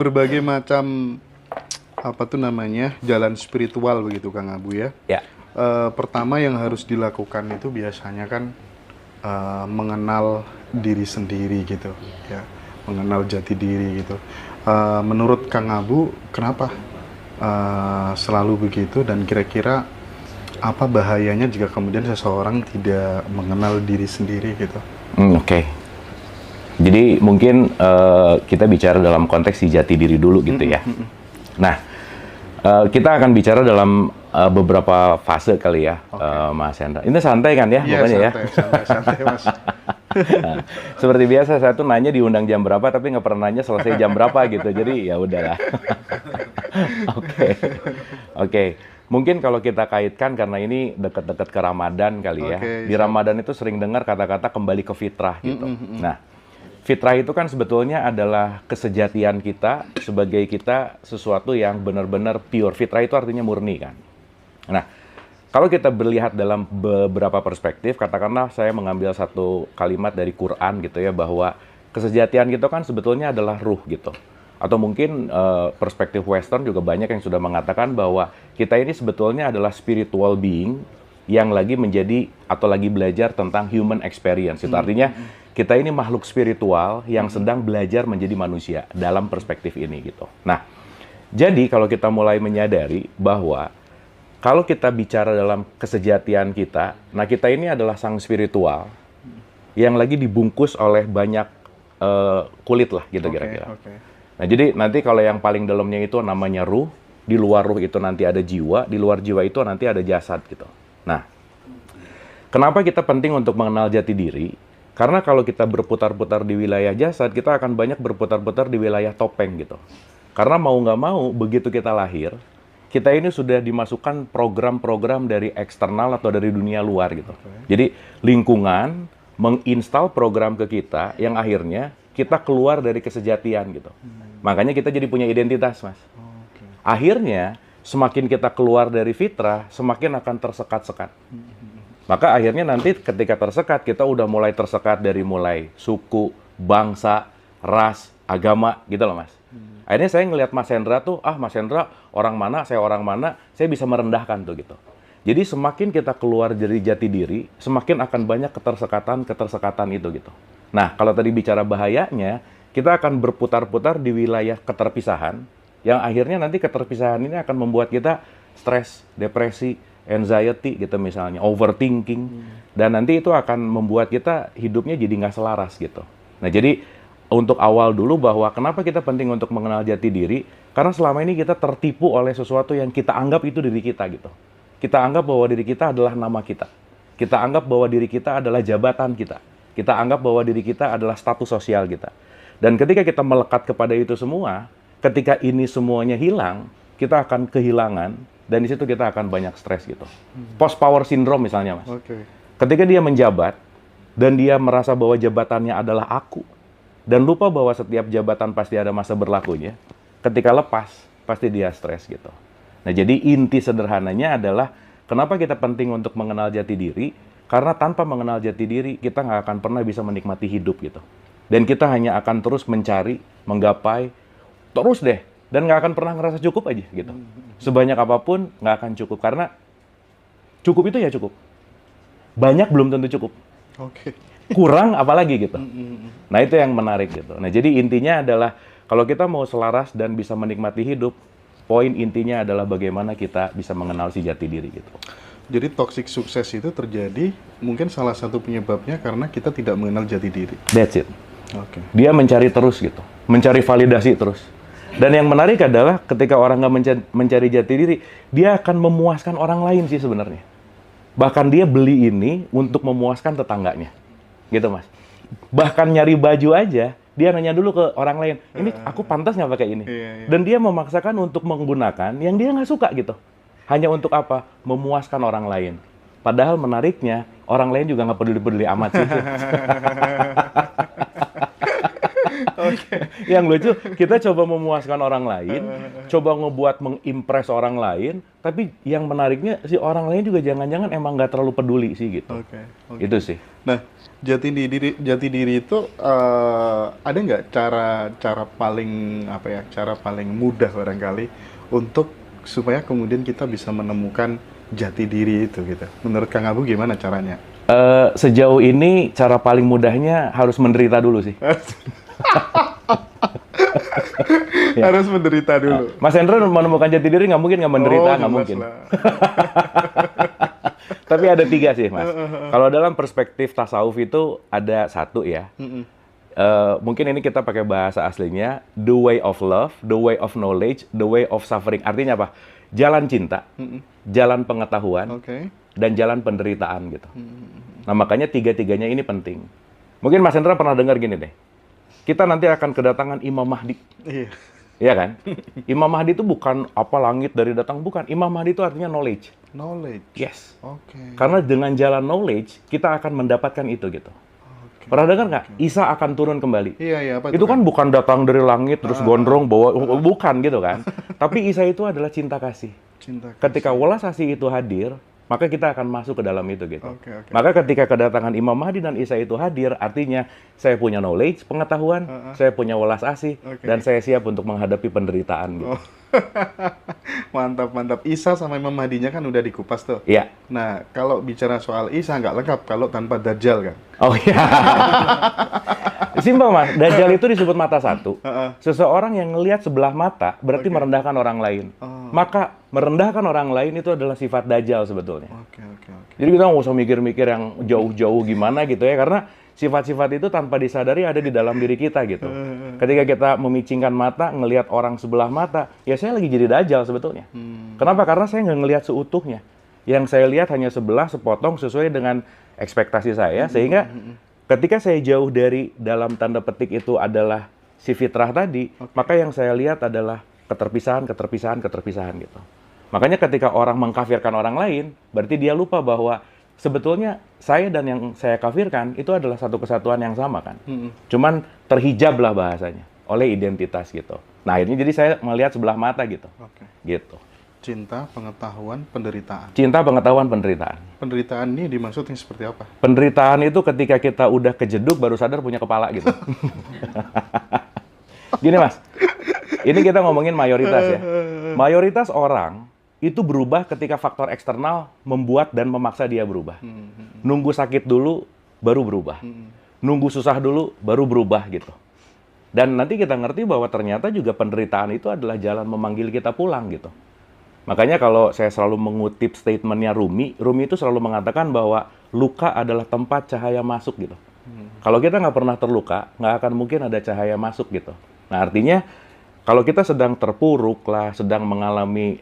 Berbagai macam apa tuh namanya jalan spiritual begitu Kang Abu ya. Ya, Pertama yang harus dilakukan itu biasanya kan mengenal diri sendiri gitu ya, mengenal jati diri gitu. Menurut Kang Abu kenapa selalu begitu dan kira-kira apa bahayanya jika kemudian seseorang tidak mengenal diri sendiri gitu? oke. Jadi mungkin kita bicara dalam konteks si jati diri dulu gitu ya. Nah, kita akan bicara dalam beberapa fase kali ya, Mas Hendra. Ini santai kan ya, Iya, pokoknya ya. santai Mas. Nah, seperti biasa saya tuh nanya diundang jam berapa, tapi nggak pernah nanya selesai jam berapa gitu. Jadi ya udahlah. Oke, oke. Mungkin kalau kita kaitkan karena ini dekat-dekat ke Ramadan kali ya. Oke, Di Ramadan itu sering dengar kata-kata kembali ke fitrah gitu. Nah, fitrah itu kan sebetulnya adalah kesejatian kita sebagai kita sesuatu yang benar-benar pure. Fitrah itu artinya murni kan. Nah, kalau kita melihat dalam beberapa perspektif, katakanlah saya mengambil satu kalimat dari Quran gitu ya, bahwa kesejatian kita kan sebetulnya adalah ruh gitu. Atau mungkin perspektif Western juga banyak yang sudah mengatakan bahwa kita ini sebetulnya adalah spiritual being yang lagi menjadi atau lagi belajar tentang human experience. Itu artinya kita ini makhluk spiritual yang sedang belajar menjadi manusia dalam perspektif ini gitu. Nah, jadi kalau kita mulai menyadari bahwa kalau kita bicara dalam kesejatian kita, nah kita ini adalah sang spiritual yang lagi dibungkus oleh banyak kulit lah gitu kira-kira. Nah jadi nanti kalau yang paling dalamnya itu namanya ruh, di luar ruh itu nanti ada jiwa, di luar jiwa itu nanti ada jasad gitu. Nah, kenapa kita penting untuk mengenal jati diri? Karena kalau kita berputar-putar di wilayah jasad, kita akan banyak berputar-putar di wilayah topeng gitu. Karena mau nggak mau, begitu kita lahir, kita ini sudah dimasukkan program-program dari eksternal atau dari dunia luar gitu. Jadi lingkungan menginstal program ke kita yang akhirnya kita keluar dari kesejatian gitu. Makanya kita jadi punya identitas, Mas. Akhirnya semakin kita keluar dari fitrah, semakin akan tersekat-sekat. Maka akhirnya nanti ketika tersekat, kita udah mulai tersekat dari mulai suku, bangsa, ras, agama gitu loh, Mas. Akhirnya saya ngelihat Mas Hendra tuh, Mas Hendra orang mana, saya bisa merendahkan tuh gitu. Jadi semakin kita keluar dari jati diri, semakin akan banyak ketersekatan itu gitu. Nah, kalau tadi bicara bahayanya, kita akan berputar-putar di wilayah keterpisahan, yang akhirnya nanti keterpisahan ini akan membuat kita stres, depresi, anxiety gitu misalnya, overthinking, dan nanti itu akan membuat kita hidupnya jadi nggak selaras gitu. Nah, jadi untuk awal dulu bahwa kenapa kita penting untuk mengenal jati diri, karena selama ini kita tertipu oleh sesuatu yang kita anggap itu diri kita gitu. Kita anggap bahwa diri kita adalah nama kita. Kita anggap bahwa diri kita adalah jabatan kita. Kita anggap bahwa diri kita adalah status sosial kita. Dan ketika kita melekat kepada itu semua, ketika ini semuanya hilang, kita akan kehilangan, dan di situ kita akan banyak stres gitu. Post power syndrome misalnya, Mas. Ketika dia menjabat, dan dia merasa bahwa jabatannya adalah aku, dan lupa bahwa setiap jabatan pasti ada masa berlakunya, ketika lepas, pasti dia stres gitu. Nah, jadi inti sederhananya adalah kenapa kita penting untuk mengenal jati diri, karena tanpa mengenal jati diri, kita nggak akan pernah bisa menikmati hidup gitu. Dan kita hanya akan terus mencari, menggapai, terus deh, dan nggak akan pernah ngerasa cukup aja gitu. Sebanyak apapun nggak akan cukup, karena cukup itu ya cukup. Banyak belum tentu cukup. Kurang apalagi gitu. Nah itu yang menarik gitu. Nah jadi intinya adalah kalau kita mau selaras dan bisa menikmati hidup, poin intinya adalah bagaimana kita bisa mengenal si jati diri gitu. Jadi toxic sukses itu terjadi mungkin salah satu penyebabnya karena kita tidak mengenal jati diri. That's it. Dia mencari terus gitu, mencari validasi terus. Dan yang menarik adalah ketika orang nggak mencari jati diri, dia akan memuaskan orang lain sih sebenarnya. Bahkan dia beli ini untuk memuaskan tetangganya, gitu Mas. Bahkan nyari baju aja, dia nanya dulu ke orang lain, ini aku pantas nggak pakai ini? Dan dia memaksakan untuk menggunakan yang dia nggak suka gitu. Hanya untuk apa? Memuaskan orang lain. Padahal menariknya, orang lain juga nggak peduli-peduli amat sih. Yang lucu, kita coba memuaskan orang lain, coba ngebuat mengimpress orang lain, tapi yang menariknya si orang lain juga jangan-jangan emang nggak terlalu peduli sih gitu. Itu sih. Nah, Jati diri itu ada nggak cara paling apa ya, cara paling mudah barangkali untuk supaya kemudian kita bisa menemukan jati diri itu gitu. Menurut Kang Abu gimana caranya? Sejauh ini cara paling mudahnya harus menderita dulu sih. Ya. Harus menderita dulu. Mas Hendra menemukan jati diri nggak mungkin nggak menderita, nggak jelas mungkin. lah. Tapi ada 3 sih, Mas. Kalau dalam perspektif tasawuf itu ada 1 ya. Mungkin ini kita pakai bahasa aslinya, the way of love, the way of knowledge, the way of suffering. Artinya apa? Jalan cinta, jalan pengetahuan, dan jalan penderitaan gitu. Nah, makanya 3-tiganya ini penting. Mungkin Mas Hendra pernah dengar gini deh. Kita nanti akan kedatangan Imam Mahdi. Iya. Iya kan? Imam Mahdi itu bukan apa langit dari datang, bukan. Imam Mahdi itu artinya knowledge. Knowledge. Yes. Oke. Karena dengan jalan knowledge, kita akan mendapatkan itu gitu. Pernah dengar nggak? Isa akan turun kembali. Iya, apa itu kan bukan datang dari langit, terus gondrong, bawa, bukan gitu kan. Tapi Isa itu adalah cinta kasih. Cinta kasih. Ketika welas asih itu hadir, maka kita akan masuk ke dalam itu gitu. Oke. Maka ketika kedatangan Imam Mahdi dan Isa itu hadir, artinya saya punya knowledge, pengetahuan, saya punya welas asih, dan saya siap untuk menghadapi penderitaan gitu. Mantap. Isa sama Imam Mahdinya kan udah dikupas tuh. Iya. Nah, kalau bicara soal Isa nggak lengkap kalau tanpa Dajjal kan. Oh iya. Simpel Mas, Dajjal itu disebut mata satu. Seseorang yang ngelihat sebelah mata berarti merendahkan orang lain. Maka merendahkan orang lain itu adalah sifat Dajjal sebetulnya. Oke. Jadi kita nggak usah mikir-mikir yang jauh-jauh gimana gitu ya, karena sifat-sifat itu tanpa disadari ada di dalam diri kita gitu. Ketika kita memicingkan mata, ngelihat orang sebelah mata, ya saya lagi jadi Dajjal sebetulnya. Kenapa? Karena saya nggak ngelihat seutuhnya. Yang saya lihat hanya sebelah, sepotong sesuai dengan ekspektasi saya, sehingga ketika saya jauh dari dalam tanda petik itu adalah si fitrah tadi, maka yang saya lihat adalah keterpisahan gitu. Makanya ketika orang mengkafirkan orang lain, berarti dia lupa bahwa sebetulnya saya dan yang saya kafirkan itu adalah satu kesatuan yang sama kan. Cuman terhijab lah bahasanya oleh identitas gitu. Nah, akhirnya jadi saya melihat sebelah mata gitu. Gitu. Cinta, pengetahuan, penderitaan. Cinta, pengetahuan, penderitaan. Penderitaan ini dimaksudnya seperti apa? Penderitaan itu ketika kita udah kejeduk baru sadar punya kepala gitu. Gini Mas, ini kita ngomongin mayoritas ya. Mayoritas orang itu berubah ketika faktor eksternal membuat dan memaksa dia berubah. Nunggu sakit dulu, baru berubah. Nunggu susah dulu, baru berubah gitu. Dan nanti kita ngerti bahwa ternyata juga penderitaan itu adalah jalan memanggil kita pulang gitu. Makanya kalau saya selalu mengutip statementnya Rumi itu selalu mengatakan bahwa luka adalah tempat cahaya masuk gitu. Kalau kita nggak pernah terluka, nggak akan mungkin ada cahaya masuk gitu. Nah artinya, kalau kita sedang terpuruk lah, sedang mengalami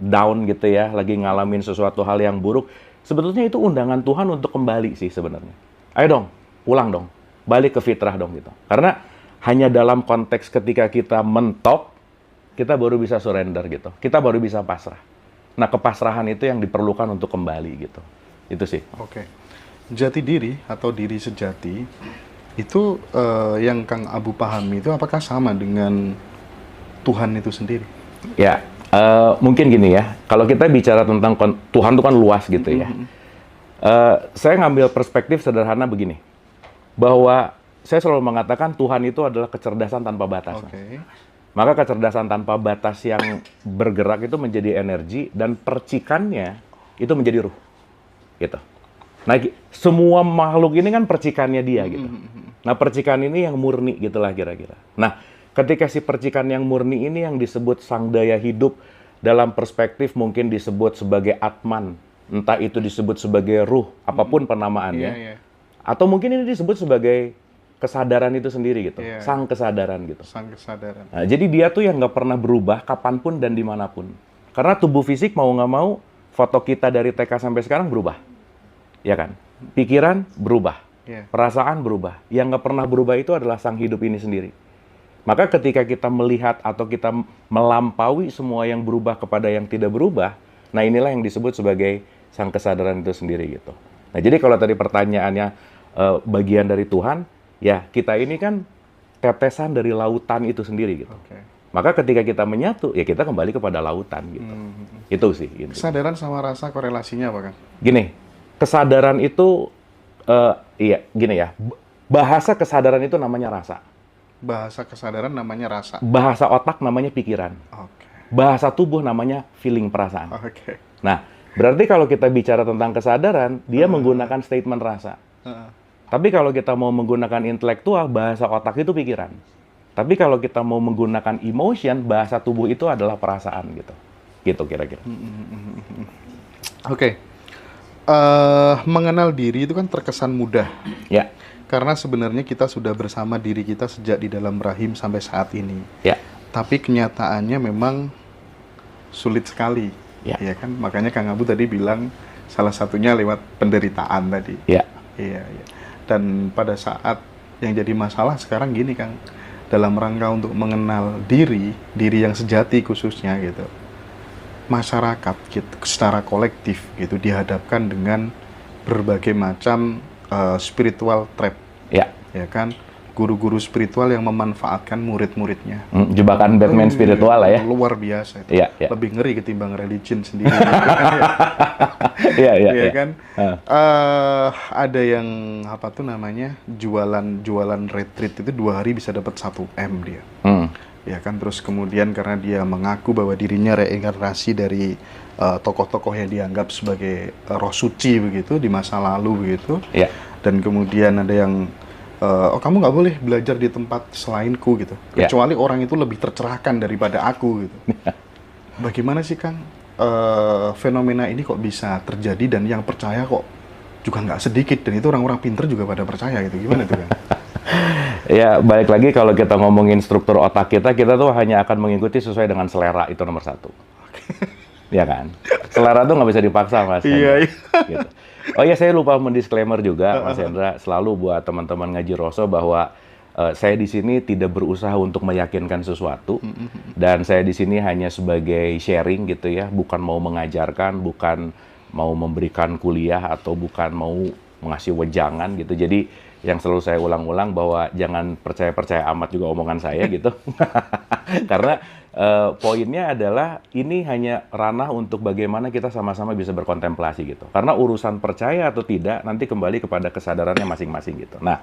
down gitu ya, lagi ngalamin sesuatu hal yang buruk, sebetulnya itu undangan Tuhan untuk kembali sih sebenarnya. Ayo dong, pulang dong, balik ke fitrah dong gitu. Karena hanya dalam konteks ketika kita mentok, kita baru bisa surrender gitu. Kita baru bisa pasrah. Nah, kepasrahan itu yang diperlukan untuk kembali gitu. Itu sih. Oke. Jati diri atau diri sejati, itu yang Kang Abu pahami itu apakah sama dengan Tuhan itu sendiri? Ya, mungkin gini ya. Kalau kita bicara tentang Tuhan itu kan luas gitu ya. Saya ngambil perspektif sederhana begini. Bahwa saya selalu mengatakan Tuhan itu adalah kecerdasan tanpa batas. Maka kecerdasan tanpa batas yang bergerak itu menjadi energi dan percikannya itu menjadi ruh. Gitu. Nah, semua makhluk ini kan percikannya dia gitu. Nah, percikan ini yang murni gitulah kira-kira. Nah, ketika si percikan yang murni ini yang disebut sang daya hidup dalam perspektif mungkin disebut sebagai Atman, entah itu disebut sebagai ruh, apapun penamaannya. Atau mungkin ini disebut sebagai kesadaran itu sendiri gitu, sang kesadaran gitu. Sang kesadaran. Nah, jadi dia tuh yang nggak pernah berubah kapanpun dan dimanapun. Karena tubuh fisik mau nggak mau, foto kita dari TK sampai sekarang berubah, ya kan? Pikiran berubah, perasaan berubah. Yang nggak pernah berubah itu adalah sang hidup ini sendiri. Maka ketika kita melihat atau kita melampaui semua yang berubah kepada yang tidak berubah, nah inilah yang disebut sebagai sang kesadaran itu sendiri gitu. Nah, jadi kalau tadi pertanyaannya bagian dari Tuhan, ya kita ini kan tetesan dari lautan itu sendiri gitu. Maka ketika kita menyatu, ya kita kembali kepada lautan gitu. Itu sih. Gitu. Kesadaran sama rasa korelasinya apa kan? Gini, kesadaran itu Iya, gini ya. Bahasa kesadaran itu namanya rasa. Bahasa kesadaran namanya rasa. Bahasa otak namanya pikiran. Oke. Bahasa tubuh namanya feeling perasaan. Oke. Nah, berarti kalau kita bicara tentang kesadaran, dia menggunakan statement rasa. Tapi kalau kita mau menggunakan intelektual, bahasa otak itu pikiran. Tapi kalau kita mau menggunakan emotion, bahasa tubuh itu adalah perasaan gitu. Gitu kira-kira. Oke. Mengenal diri itu kan terkesan mudah. Ya. Karena sebenarnya kita sudah bersama diri kita sejak di dalam rahim sampai saat ini. Ya. Tapi kenyataannya memang sulit sekali. Ya. Kan? Makanya Kang Abu tadi bilang salah satunya lewat penderitaan tadi. Ya. Iya. Dan pada saat yang jadi masalah sekarang gini Kang, dalam rangka untuk mengenal diri yang sejati khususnya gitu. Masyarakat gitu, secara kolektif gitu dihadapkan dengan berbagai macam spiritual trap. Ya kan? Guru-guru spiritual yang memanfaatkan murid-muridnya. Jebakan Batman spiritual lah ya. Luar biasa itu. Ya. Lebih ngeri ketimbang religion sendiri. Iya kan? Ada yang apa tuh namanya? Jualan retreat itu 2 hari bisa dapat 1 M dia. Ya kan, terus kemudian karena dia mengaku bahwa dirinya reinkarnasi dari tokoh-tokoh yang dianggap sebagai roh suci begitu di masa lalu begitu. Ya. Dan kemudian ada yang kamu nggak boleh belajar di tempat selainku gitu, kecuali orang itu lebih tercerahkan daripada aku gitu. Bagaimana sih Kang fenomena ini kok bisa terjadi dan yang percaya kok juga nggak sedikit, dan itu orang-orang pinter juga pada percaya gitu, gimana tuh Kang? Ya, balik lagi kalau kita ngomongin struktur otak kita tuh hanya akan mengikuti sesuai dengan selera, itu nomor 1. Ya kan? Selera tuh nggak bisa dipaksa, Mas. Iya. Gitu. Oh ya, saya lupa mendisklaimer juga, Mas Hendra, selalu buat teman-teman ngaji Roso bahwa saya di sini tidak berusaha untuk meyakinkan sesuatu, dan saya di sini hanya sebagai sharing gitu ya, bukan mau mengajarkan, bukan mau memberikan kuliah, atau bukan mau mengasih wejangan gitu. Jadi yang selalu saya ulang-ulang bahwa jangan percaya-percaya amat juga omongan saya gitu. Karena poinnya adalah ini hanya ranah untuk bagaimana kita sama-sama bisa berkontemplasi gitu. Karena urusan percaya atau tidak nanti kembali kepada kesadarannya masing-masing gitu. Nah,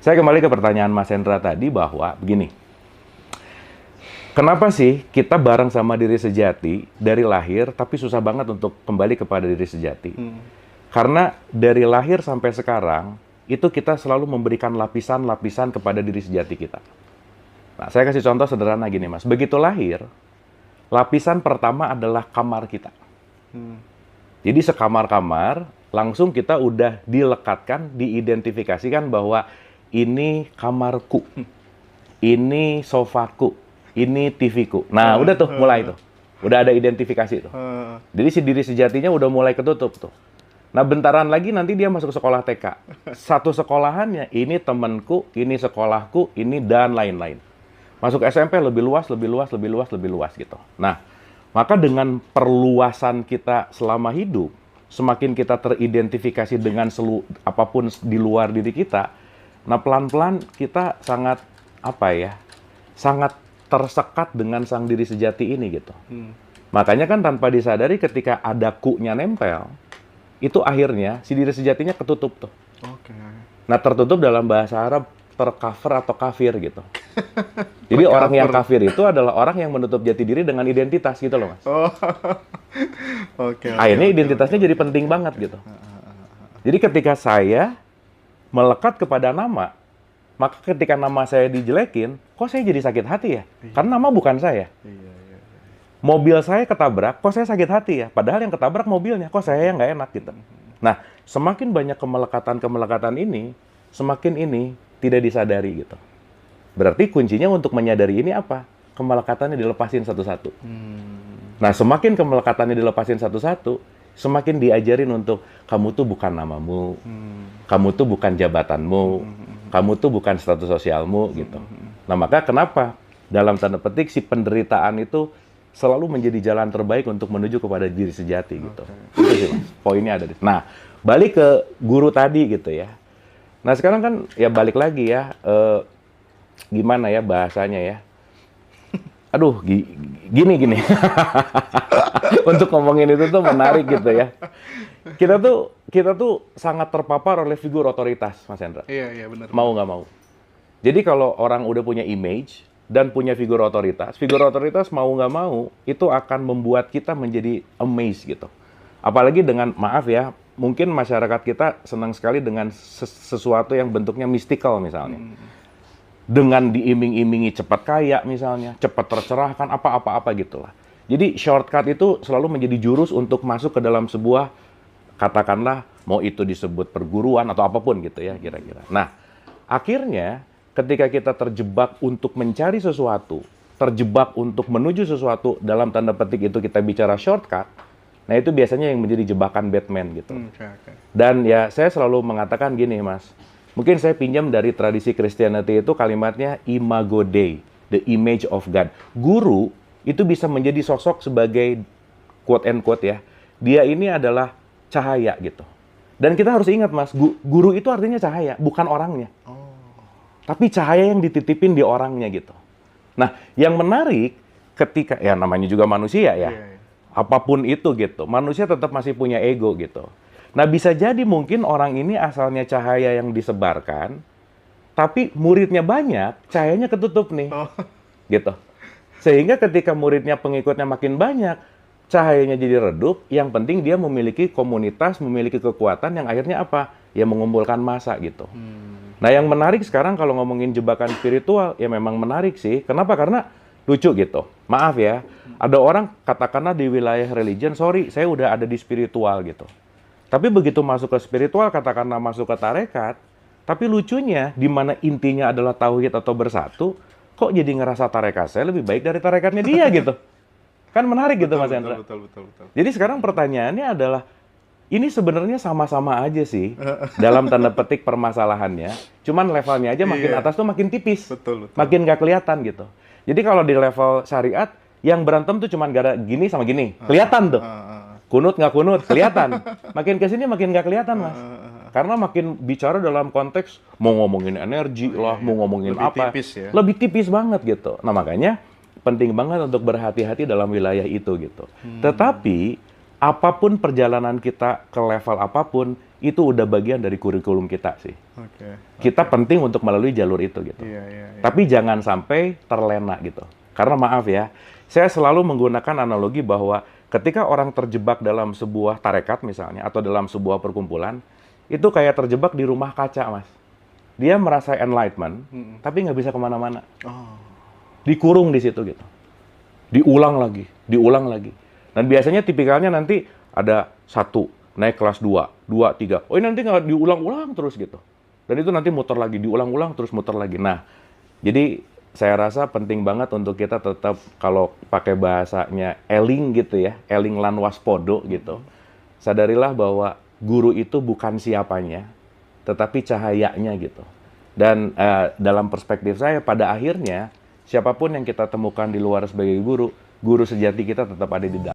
saya kembali ke pertanyaan Mas Hendra tadi bahwa begini. Kenapa sih kita bareng sama diri sejati dari lahir tapi susah banget untuk kembali kepada diri sejati? Karena dari lahir sampai sekarang itu kita selalu memberikan lapisan-lapisan kepada diri sejati kita. Nah, saya kasih contoh sederhana gini, Mas. Begitu lahir, lapisan pertama adalah kamar kita. Jadi sekamar-kamar, langsung kita udah dilekatkan, diidentifikasikan bahwa ini kamarku, ini sofaku, ini TV-ku. Nah, udah tuh, mulai tuh. Udah ada identifikasi tuh. Jadi si diri sejatinya udah mulai ketutup tuh. Nah, bentaran lagi nanti dia masuk sekolah TK. Satu sekolahannya, ini temanku, ini sekolahku, ini dan lain-lain. Masuk SMP lebih luas gitu. Nah, maka dengan perluasan kita selama hidup, semakin kita teridentifikasi dengan apapun di luar diri kita, nah pelan-pelan kita sangat sangat tersekat dengan sang diri sejati ini gitu. Makanya kan tanpa disadari ketika ada ku-nya nempel, itu akhirnya si diri sejatinya ketutup tuh. Nah, tertutup dalam bahasa Arab tercover atau kafir gitu. Jadi orang yang kafir itu adalah orang yang menutup jati diri dengan identitas gitu loh, Mas. Akhirnya identitasnya jadi penting banget gitu. Jadi ketika saya melekat kepada nama, maka ketika nama saya dijelekin, kok saya jadi sakit hati ya? Karena nama bukan saya. Mobil saya ketabrak, kok saya sakit hati ya? Padahal yang ketabrak mobilnya, kok saya yang nggak enak gitu. Nah, semakin banyak kemelekatan ini, semakin ini tidak disadari gitu. Berarti kuncinya untuk menyadari ini apa? Kemelekatannya dilepasin satu-satu. Nah, semakin kemelekatannya dilepasin satu-satu, semakin diajarin untuk kamu tuh bukan namamu, kamu tuh bukan jabatanmu, kamu tuh bukan status sosialmu gitu. Nah, maka kenapa dalam tanda petik si penderitaan itu selalu menjadi jalan terbaik untuk menuju kepada diri sejati gitu. Itu sih, Mas. Poinnya ada di. Nah, balik ke guru tadi gitu ya. Nah, sekarang kan ya balik lagi ya, gimana ya bahasanya ya. Aduh, gini. Untuk ngomongin itu tuh menarik gitu ya. kita tuh sangat terpapar oleh figur otoritas, Mas Hendra. Iya, benar. Mau nggak mau. Jadi kalau orang udah punya image dan punya figur otoritas mau nggak mau itu akan membuat kita menjadi amazed gitu. Apalagi dengan, maaf ya, mungkin masyarakat kita senang sekali dengan sesuatu yang bentuknya mystical misalnya. Dengan diiming-imingi cepat kaya misalnya, cepat tercerahkan, apa-apa gitulah. Jadi shortcut itu selalu menjadi jurus untuk masuk ke dalam sebuah, katakanlah, mau itu disebut perguruan atau apapun gitu ya kira-kira. Nah, akhirnya ketika kita terjebak untuk mencari sesuatu, terjebak untuk menuju sesuatu, dalam tanda petik itu kita bicara shortcut, nah itu biasanya yang menjadi jebakan Batman gitu. Dan ya saya selalu mengatakan gini, Mas, mungkin saya pinjam dari tradisi Christianity itu kalimatnya Imago Dei, the image of God. Guru itu bisa menjadi sosok sebagai quote and quote ya, dia ini adalah cahaya gitu. Dan kita harus ingat, Mas, guru itu artinya cahaya, bukan orangnya. Tapi cahaya yang dititipin di orangnya gitu. Nah, yang menarik ketika, ya namanya juga manusia ya, apapun itu gitu, manusia tetap masih punya ego gitu. Nah, bisa jadi mungkin orang ini asalnya cahaya yang disebarkan, tapi muridnya banyak, cahayanya ketutup nih. Gitu. Sehingga ketika muridnya, pengikutnya makin banyak, cahayanya jadi redup, yang penting dia memiliki komunitas, memiliki kekuatan yang akhirnya apa? Ya mengumpulkan massa gitu. Nah, yang menarik sekarang kalau ngomongin jebakan spiritual, ya memang menarik sih. Kenapa? Karena lucu gitu. Maaf ya, ada orang katakanlah di wilayah religion, sorry, saya udah ada di spiritual gitu. Tapi begitu masuk ke spiritual, katakanlah masuk ke tarekat, tapi lucunya, di mana intinya adalah tauhid atau bersatu, kok jadi ngerasa tarekat saya lebih baik dari tarekatnya dia gitu. Kan menarik gitu, Mas Hendra. Betul. Jadi sekarang pertanyaannya adalah, ini sebenarnya sama-sama aja sih dalam tanda petik permasalahannya. Cuman levelnya aja makin atas tuh makin tipis. Betul. Makin nggak kelihatan gitu. Jadi kalau di level syariat, yang berantem tuh cuman gara gini sama gini. Kelihatan tuh. Kunut nggak kunut, kelihatan. Makin kesini makin nggak kelihatan, Mas. Karena makin bicara dalam konteks mau ngomongin energi lah, mau ngomongin lebih apa. tipis ya. Lebih tipis banget gitu. Nah makanya penting banget untuk berhati-hati dalam wilayah itu gitu. Tetapi apapun perjalanan kita ke level apapun, itu udah bagian dari kurikulum kita sih. Kita penting untuk melalui jalur itu gitu. Tapi jangan sampai terlena gitu. Karena maaf ya, saya selalu menggunakan analogi bahwa ketika orang terjebak dalam sebuah tarekat misalnya, atau dalam sebuah perkumpulan, itu kayak terjebak di rumah kaca, Mas. Dia merasa enlightenment, tapi nggak bisa kemana-mana. Dikurung di situ gitu. Diulang lagi. Dan biasanya tipikalnya nanti ada 1, naik kelas 2, 2, 3. Oh ini nanti nggak diulang-ulang terus gitu. Dan itu nanti muter lagi, diulang-ulang terus muter lagi. Nah, jadi saya rasa penting banget untuk kita tetap, kalau pakai bahasanya eling gitu ya, eling lan waspodo gitu. Sadarilah bahwa guru itu bukan siapanya, tetapi cahayanya gitu. Dan dalam perspektif saya, pada akhirnya, siapapun yang kita temukan di luar sebagai guru, guru sejati kita tetap ada di dalam.